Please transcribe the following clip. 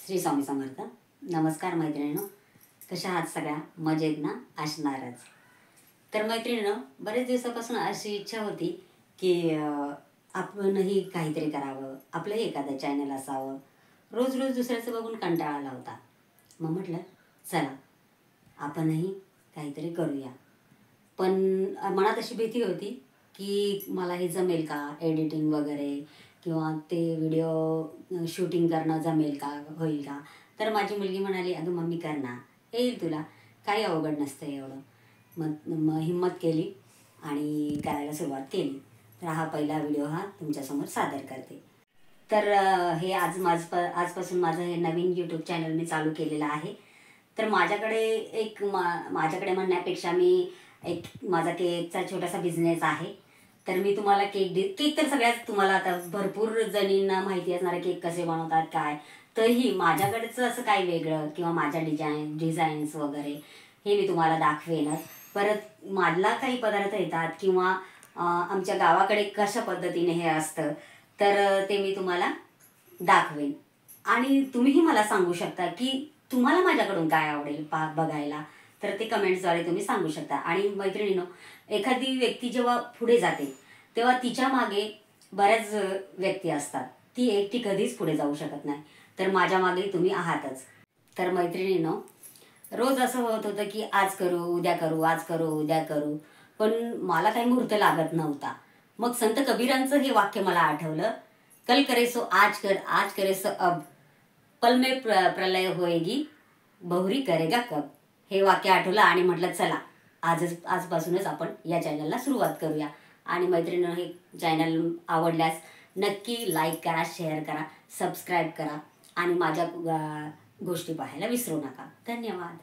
श्री स्वामी समर्थ. नमस्कार मैत्रिणींनो, कशा आहात सगळ्या? मजेत ना? असणारच. तर मैत्रिणींनो, बरेच दिवसापासून अशी इच्छा होती की आपणही काहीतरी करावं, आपलंही एखादं चॅनल असावं. रोज रोज दुसऱ्याचं बघून कंटाळा आला होता. मग म्हटलं चला आपणही काहीतरी करूया. पण मनात अशी भीती होती की मला हे जमेल का, एडिटिंग वगैरे, किंवा ते व्हिडिओ शूटिंग करणं जमेल का, होईल का. तर माझी मुलगी म्हणाली, अगं मम्मी कर ना, येईल तुला, काही अवघड नसतं एवढं. मग हिंमत केली आणि करायला सुरुवात केली. तर हा पहिला व्हिडिओ तुमच्यासमोर सादर करते. तर हे आजपासून माझं हे नवीन यूट्यूब चॅनल मी चालू केलेलं आहे. तर माझ्याकडे माझ्याकडे म्हणण्यापेक्षा माझा केकचा छोटासा बिझनेस आहे. तर मी तुम्हाला केक तर सगळ्यात तुम्हाला आता भरपूर जणींना माहिती असणारे केक कसे बनवतात काय. तरीही माझ्याकडचं असं काही वेगळं किंवा माझ्या डिझाईन्स वगैरे हे मी तुम्हाला दाखवेनच. परत मला काही पदार्थ येतात किंवा आमच्या गावाकडे कशा पद्धतीने हे असतं तर ते मी तुम्हाला दाखवेन. आणि तुम्हीही मला सांगू शकता की तुम्हाला माझ्याकडून काय आवडेल बघायला. तर ते कमेंट्सद्वारे तुम्ही सांगू शकता. आणि मैत्रिणींनो, एखादी व्यक्ती जेव्हा पुढे जाते तेव्हा तिच्या मागे बऱ्याच व्यक्ती असतात. ती एकटी कधीच पुढे जाऊ शकत नाही. तर माझ्या मागे तुम्ही आहातच. तर मैत्रिणींनो, रोज असं होत होतं की आज करू उद्या करू, आज करू उद्या करू, पण मला काही मुहूर्त लागत नव्हता. मग संत कबीरांचं हे वाक्य मला आठवलं, कल करे सो आज कर, आज करे सो अब, पल में प्रलय होएगी, बहुरी करेगा कब. हे वाक्य आठवलं आणि म्हटलं चला आजपासूनच आपण या चॅनलला सुरुवात करूया. आणि मैत्रिणींनो, हे चॅनल आवडल्यास नक्की लाईक करा, शेअर करा, सबस्क्राईब करा आणि माझ्या गोष्टी पाहायला विसरू नका. धन्यवाद.